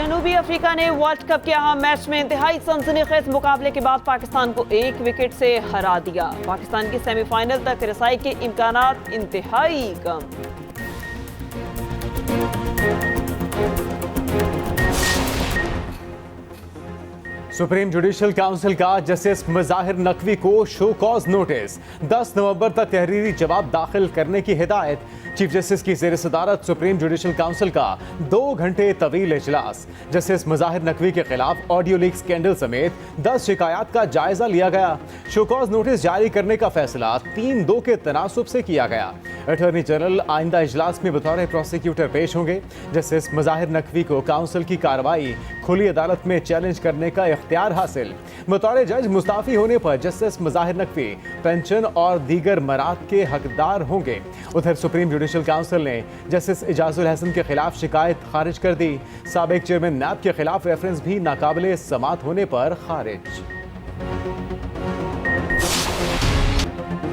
जनूबी अफ्रीका ने world cup के अहम मैच में इंतहाई सनसनीखेज मुकाबले के बाद पाकिस्तान को 1 विकेट से हरा दिया। पाकिस्तान की सेमीफाइनल तक रसाई के इम्कानात इंतहाई कम। सुप्रीम जुडिशल काउंसिल का जस्टिस मुजाहिर नकवी को शो कॉज नोटिस, 10 नवंबर तक तहरीरी जवाब दाखिल करने की हिदायत। चीफ जस्टिस की ज़ेर सदारत सुप्रीम जुडिशल काउंसिल का 2 घंटे तवील इजलास। जस्टिस मुजाहिर नकवी के खिलाफ ऑडियो लीक स्कैंडल समेत 10 शिकायत का जायजा लिया गया। शो कॉज नोटिस जारी करने का फैसला 3-2 के तनासुब से किया गया। अटॉर्नी जनरल आइंदा इजलास में बतौर प्रोसिक्यूटर पेश होंगे। जस्टिस मुजाहिर नकवी को काउंसिल की कार्रवाई खुली अदालत में चैलेंज करने का इख्तियार हासिल। बतौर जज मुस्ताफी होने पर जस्टिस मुजाहिर नकवी पेंशन और दीगर मराद के हकदार होंगे। उधर सुप्रीम जुडिशल काउंसिल ने जस्टिस इजाजुल हसन के खिलाफ शिकायत खारिज कर दी। साबिक चेयरमैन नैब के खिलाफ रेफरेंस भी नाकाबिले समात होने पर खारिज।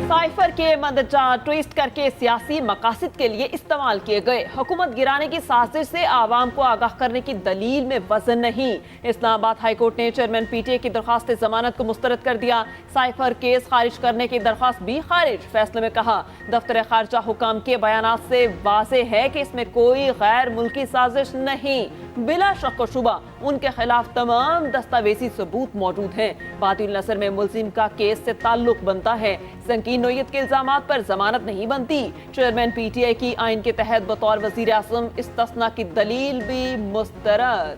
साइफर के मंदजा ट्विस्ट करके सियासी मकासद के लिए इस्तेमाल किए गए। हुकूमत गिराने की साजिश से आवाम को आगाह करने की दलील में वजन नहीं। इस्लामाबाद हाई कोर्ट ने चेयरमैन पीटीए की दरख्वास्त जमानत को मुस्तरद कर दिया। साइफर केस खारिज करने की दरख्वास्त भी खारिज। फैसले में कहा, दफ्तर खारजा हुकाम के बयानात से वाज़ेह है कि इसमें कोई गैर मुल्की साजिश नहीं। बिला शक व शुबा उनके खिलाफ तमाम दस्तावेजी सबूत मौजूद हैं। बातिल नसर में मुल्जिम का केस से ताल्लुक बनता है। संकीन नोयत के इल्जामात पर जमानत नहीं बनती। चेयरमैन पीटीआई की आइन के तहत बतौर वजीर आज़म इस्तिस्ना की दलील भी मुस्तरद।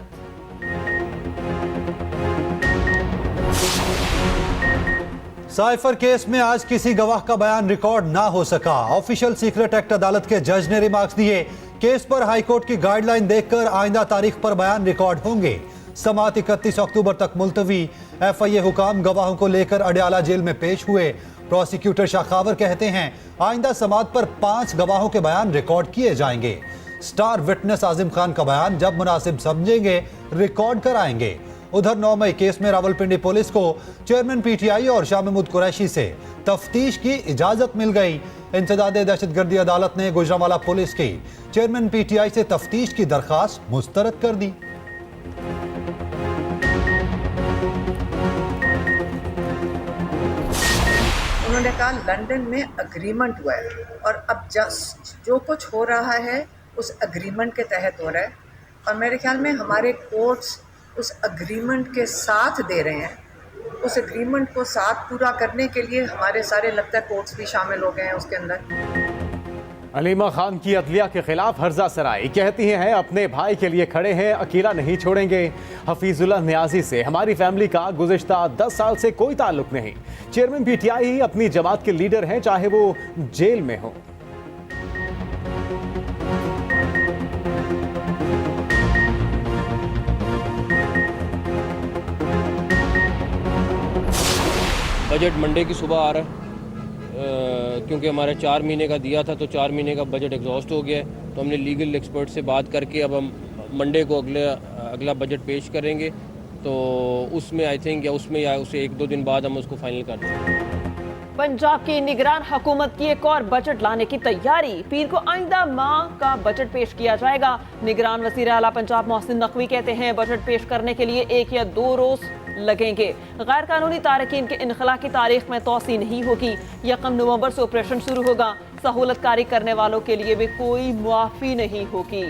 साइफर केस में आज किसी गवाह का बयान रिकॉर्ड ना हो सका। ऑफिशियल सीक्रेट एक्ट अदालत के जज ने रिमार्क्स दिए। केस पर हाईकोर्ट की गाइडलाइन देखकर आइंदा तारीख पर बयान रिकॉर्ड होंगे। समात 31 अक्टूबर तक मुलतवी। एफआईए हुकाम गवाहों को लेकर अडयाला जेल में पेश हुए। प्रोसिक्यूटर शाखावर कहते हैं आइंदा समात पर 5 गवाहों के बयान रिकॉर्ड किए जाएंगे। स्टार विटनेस आजिम खान का बयान जब मुनासिब समझेंगे रिकॉर्ड कराएंगे। उधर 9 मई केस में रावलपिंडी पुलिस को चेयरमैन पीटीआई और शाह महमूद कुरैशी से तफ्तीश की इजाजत मिल गई। इंसदादे दहशतगर्दी अदालत ने गुजरांवाला पुलिस की चेयरमैन पीटीआई से तफ्तीश की दरखास्त मुस्तरद कर दी। उन्होंने कहा लंदन में अग्रीमेंट हुआ है और अब जो कुछ हो रहा है उस अग्रीमेंट के तहत हो रहा है और मेरे ख्याल में हमारे कोर्ट्स उस अग्रीमेंट के साथ दे रहे हैं। उस एग्रीमेंट को साथ पूरा करने के लिए हमारे सारे लगता है कोर्ट्स भी शामिल हो गए हैं उसके अंदर। अलीमा खान की अदलिया के खिलाफ हर्जा सराई, कहती हैं अपने भाई के लिए खड़े हैं, अकेला नहीं छोड़ेंगे। हफीजुल्लाह नियाजी से हमारी फैमिली का गुज़िश्ता 10 साल से कोई ताल्लुक नहीं। चेयरमैन पीटीआई ही अपनी जमात के लीडर हैं, चाहे वो जेल में हो। बजट मंडे की सुबह आ रहा है क्योंकि हमारा 4 महीने का दिया था तो 4 महीने का बजट एग्जॉस्ट हो गया है। तो हमने लीगल एक्सपर्ट से बात करके अब हम मंडे को अगला बजट पेश करेंगे। तो उसमें आई थिंक या उसे 1-2 दिन बाद हम उसको फाइनल कर देंगे। पंजाब की निगरान हुकूमत की एक और बजट लाने की तैयारी। पीर को आइंदा माह का बजट पेश किया जाएगा। निगरान वज़ीर आला पंजाब मोहसिन नकवी कहते हैं बजट पेश करने के लिए 1 या 2 रोज लगेंगे। गैर कानूनी तारकीन के इनखला की तारीख में तोसी नहीं होगी। 1 नवंबर से ऑपरेशन शुरू होगा। सहूलत कारी करने वालों के लिए भी कोई मुआफी नहीं होगी।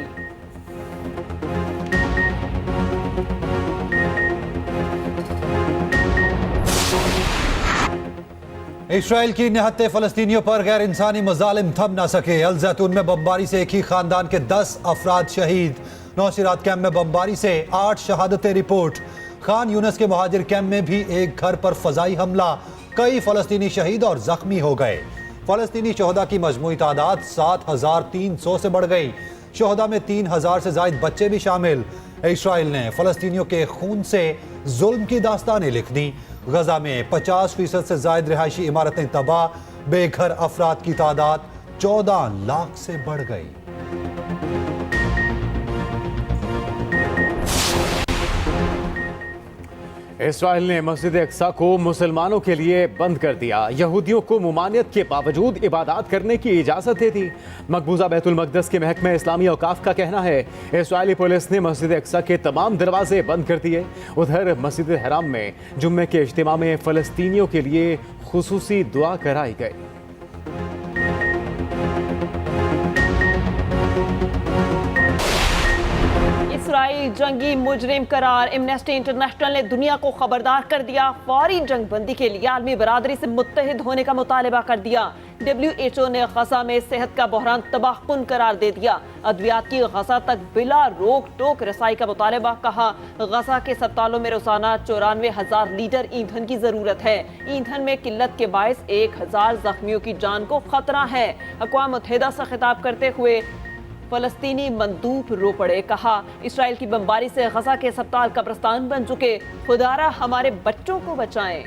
इस्राइल की निहत्ते फलस्तीनियों पर गैर इंसानी मजालिम थम न सके। अल जैतून में बमबारी से एक ही खानदान के 10 अफराद शहीद। नौशीरात कैंप में बमबारी से 8 शहादतें रिपोर्ट। खान यूनस के मुहाजिर कैंप में भी एक घर पर फजाई हमला। कई फलस्तीनी शहीद और जख्मी हो गए। फलस्तीनी शोहदा की मजमूई तादाद 7,300 से बढ़ गई। शोहदा में 3,000 से ज्यादा बच्चे भी शामिल। इस्राइल ने फलस्तीनियों के खून से जुल्म की दास्तानें लिख दी। गजा में 50% से ज्यादा रिहायशी इमारतें तबाह। बेघर अफराद की तादाद 14 लाख से बढ़ गई। इसराइल ने मस्जिद अक्सा को मुसलमानों के लिए बंद कर दिया। यहूदियों को मुमानियत के बावजूद इबादत करने की इजाज़त दे दी। मकबूजा बैतुल मक़दस के महकमे इस्लामी औकाफ का कहना है इसराइली पुलिस ने मस्जिद अक्सा के तमाम दरवाजे बंद कर दिए। उधर मस्जिद हराम में जुम्मे के इज्तिमा में फ़लस्तीनियों के लिए खुसूसी दुआ कराई गई। इसराइल जंगी मुजरिम करार। एमनेस्टी इंटरनेशनल ने दुनिया को खबरदार कर दिया। फौरी जंग बंदी के लिए आलमी बरादरी से मुत्तहिद होने का मुतालबा कर दिया। WHO ने गजा में सेहत का बहरान तबाहकुन करार दे दिया। अद्वियात की गजा तक बिला रोक टोक रसाई का मुतालबा। कहा गजा के अस्पतालों में रोजाना 94,000 लीटर ईंधन की जरूरत है। ईंधन में किल्लत के बायस 1,000 जख्मियों की जान को खतरा है। अक़वाम मुत्तहिदा से खिताब करते हुए फलस्तीनी मंदूब रो पड़े। कहा इसराइल की बमबारी से गजा के अस्पताल कब्रिस्तान बन चुके। खुदारा हमारे बच्चों को बचाएं।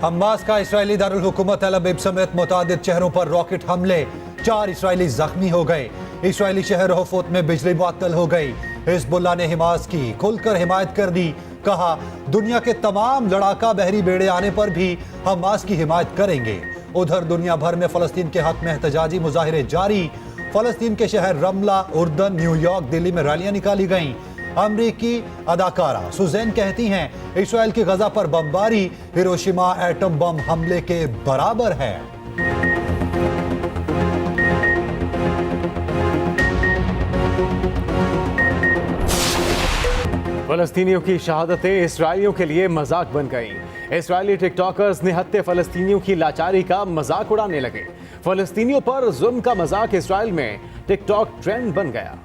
हमास का इसराइली दारुल हुकूमत तेल अवीव समेत मुतादिद शहरों पर रॉकेट हमले। 4 इसराइली जख्मी हो गए। इसराइली शहर होफोत में बिजली मुअत्तल हो गई। हिजबुल्लाह ने हमास की खुलकर हिमायत कर दी। कहा दुनिया के तमाम लड़ाका बहरी बेड़े आने पर भी हमास की हिमायत करेंगे। उधर दुनिया भर में फलस्तीन के हक में एहतजाजी मुजाहिरे जारी। फलस्तीन के शहर रमला, उर्दन, न्यूयॉर्क, दिल्ली में रैलियां निकाली गईं। अमरीकी अदाकारा सुजैन कहती हैं इसराइल की गजा पर बमबारी हिरोशिमा एटम बम हमले के बराबर है। फलस्तीनियों की शहादतें इसराइलियों के लिए मजाक बन गईं। इसराइली टिकटॉकर्स निहत्ते फलस्तीनियों की लाचारी का मजाक उड़ाने लगे। फलस्तीनियों पर जुल्म का मजाक इसराइल में टिकटॉक ट्रेंड बन गया।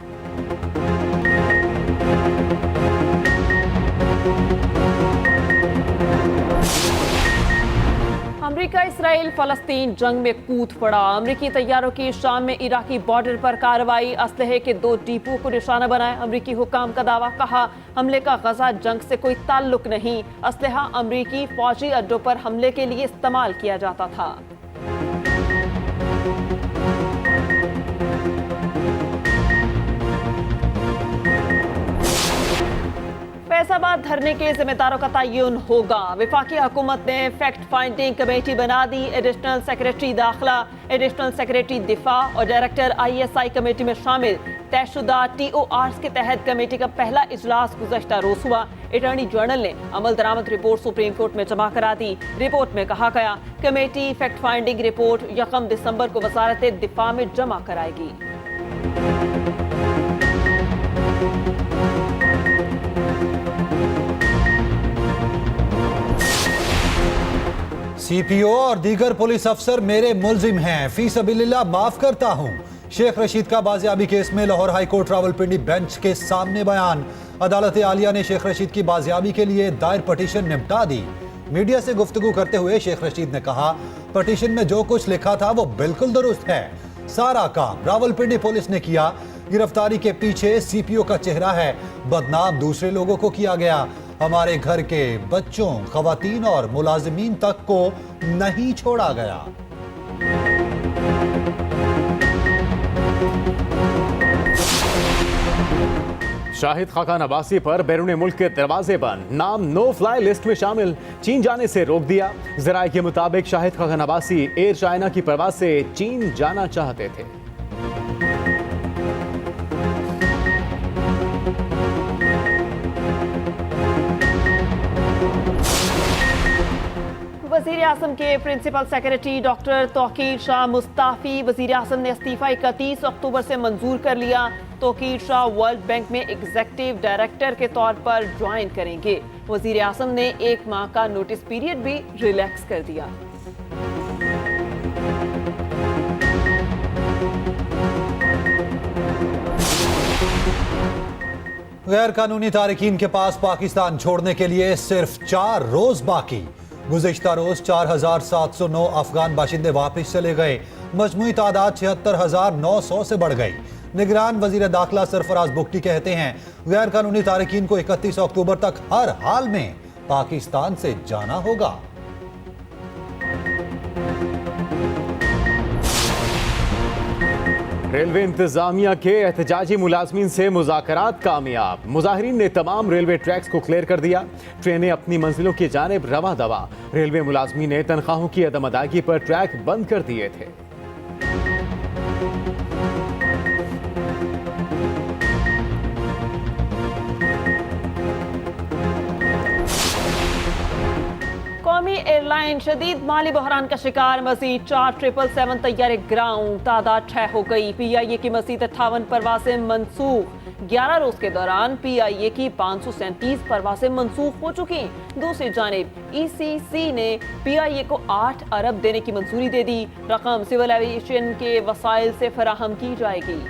अमेरिका इसराइल फलस्तीन जंग में कूद पड़ा। अमेरिकी तैयारों की शाम में इराकी बॉर्डर पर कार्रवाई। असलहे के 2 डिपो को निशाना बनाया। अमेरिकी हुकाम का दावा। कहा हमले का गजा जंग से कोई ताल्लुक नहीं। असलहा अमेरिकी फौजी अड्डों पर हमले के लिए इस्तेमाल किया जाता था। फैसलाबाद धरने के जिम्मेदारों का तयन होगा। वफाकी हुकूमत ने फैक्ट फाइंडिंग कमेटी बना दी। एडिशनल सेक्रेटरी दाखिला, एडिशनल सेक्रेटरी दिफा और डायरेक्टर ISI कमेटी में शामिल। तयशुदा TORs के तहत कमेटी का पहला इजलास गुज़श्ता रोज हुआ। अटॉर्नी जनरल ने अमल दरामद रिपोर्ट सुप्रीम कोर्ट में जमा करा दी। रिपोर्ट में कहा गया कमेटी फैक्ट फाइंडिंग रिपोर्ट 1 दिसंबर को वजारत दिफा में जमा कराएगी। CPO और दीगर पुलिस अफसर मेरे मुल्जिम हैं, फी सबीलिल्लाह माफ करता हूं। शेख रशीद का बाजियाबी केस में Lahore high court Rawalpindi bench के सामने बयान। अदालत आलिया ने शेख रशीद की बाजियाबी के लिए दायर पटिशन निपटा दी। मीडिया से गुफ्तगू करते हुए शेख रशीद ने कहा पटिशन में जो कुछ लिखा था वो बिल्कुल दुरुस्त है। सारा काम रावलपिंडी पुलिस ने किया। गिरफ्तारी के पीछे CPO का चेहरा है। बदनाम दूसरे लोगों को किया गया। हमारे घर के बच्चों, खवातीन और मुलाजिमीन तक को नहीं छोड़ा गया। शाहिद खाकान अब्बासी पर बैरून मुल्क के दरवाजे बंद। नाम नो फ्लाई लिस्ट में शामिल। चीन जाने से रोक दिया। जराये के मुताबिक शाहिद खाकान अब्बासी एयर चाइना की परवाज से चीन जाना चाहते थे। वज़ीर आज़म के principal secretary doctor Tauqeer Shah Mustafi. वज़ीर आज़म ने इस्तीफ़ा 31 अक्टूबर से मंजूर कर लिया। तौकीर शाह वर्ल्ड बैंक में एग्जीक्यूटिव डायरेक्टर के तौर पर ज्वाइन करेंगे। वज़ीर आज़म ने 1 माह का नोटिस पीरियड भी रिलैक्स कर दिया। गैर कानूनी तारिकीन के पास पाकिस्तान छोड़ने के लिए सिर्फ 4 रोज बाकी। गुज़िश्ता रोज 4,709 अफगान बाशिंदे वापस चले गए। मजमूई तादाद 76,900 से बढ़ गई। निगरान वजीर दाखिला सरफराज बुगटी कहते हैं गैर कानूनी तारिकीन को 31 अक्टूबर तक हर हाल में पाकिस्तान से जाना होगा। रेलवे इंतजामिया के एहतजाजी मुलाजमीन से मुज़ाकरात कामयाब। मुजाहिरीन ने तमाम रेलवे ट्रैक्स को क्लियर कर दिया। ट्रेनें अपनी मंजिलों की जानिब रवा दवा। रेलवे मुलाजमीन ने तनख्वाहों की अदम अदायगी पर ट्रैक बंद कर दिए थे। कौमी एयरलाइन शदीद माली बहरान का शिकार। मजीद 4 777 तैयारे ग्राउंड, तादाद 6 हो गई। PIA की मजीद 58 परवासें मनसूख। 11 रोज के दौरान PIA की 537 परवासें मनसूख हो चुकी। दूसरी जानिब ECC ने PIA को 8 अरब देने की मंजूरी दे दी। रकम सिविल एविएशन के वसाइल से फराहम की जाएगी।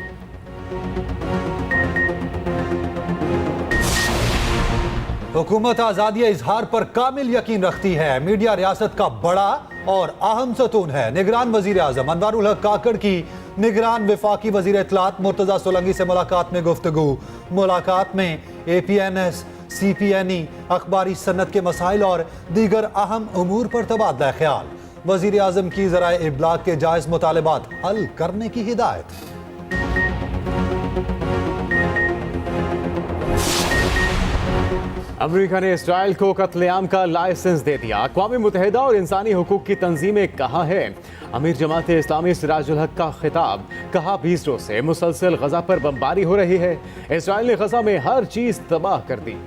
हुकूमत आज़ादी इजहार पर कामिल यकीन रखती है। मीडिया रियासत का बड़ा और अहम सतून है। निगरान वजीर आज़म अनवारुल हक काकड़ की निगरान वफाकी वजीर इत्तलात मुर्तज़ा सोलंकी से मुलाकात में गुफ्तगू। मुलाकात में APNS, CPNE, अखबारी सन्नत के मसाइल और दीगर अहम उमूर पर तबादला ख्याल। वजीर आज़म की ज़राए इब्लाग के जायज़ मुतालबात हल करने की हिदायत। अमेरिका ने इसराइल को कत्लेआम का लाइसेंस दे दिया। अक़वाम मुत्तहिदा और इंसानी हुकूक की तंजीमें कहाँ हैं? अमीर जमात इस्लामी सिराजुल हक का खिताब। कहा 20 रोज से मुसलसल गजा पर बमबारी हो रही है। इसराइल ने गजा में हर चीज तबाह कर दी।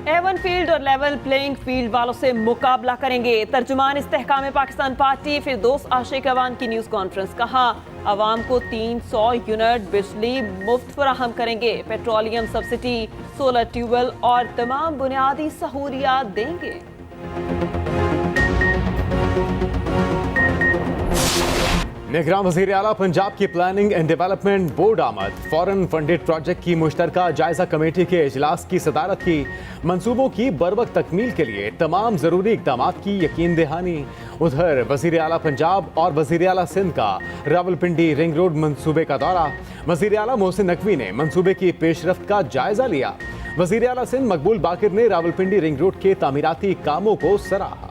एवन फील्ड और लेवल प्लेइंग फील्ड वालों से मुकाबला करेंगे। तर्जुमान इस्तेहकाम पाकिस्तान पार्टी फिरदौस आशिक अवान की न्यूज कॉन्फ्रेंस। कहा अवाम को 300 यूनिट बिजली मुफ्त फराहम करेंगे। पेट्रोलियम सब्सिडी, सोलर ट्यूबवेल और तमाम बुनियादी सहूलियात देंगे। निगरान वज़ीर आला पंजाब की प्लानिंग एंड डेवलपमेंट बोर्ड आमद। फॉरेन फंडेड प्रोजेक्ट की मुश्तरका जायजा कमेटी के इजलास की सदारत की। मंसूबों की बरवक्त तकमील के लिए तमाम जरूरी इकदाम की यकीन दहानी। उधर वज़ीर आला पंजाब और वज़ीर आला सिंध का रावलपिंडी रिंग रोड मंसूबे का दौरा। वज़ीर आला मोहसिन नकवी ने मंसूबे की पेशरफ्त का जायजा लिया। वज़ीर आला सिंध मकबूल बाकिर ने रावलपिंडी रिंग रोड के तामीराती कामों को सराहा।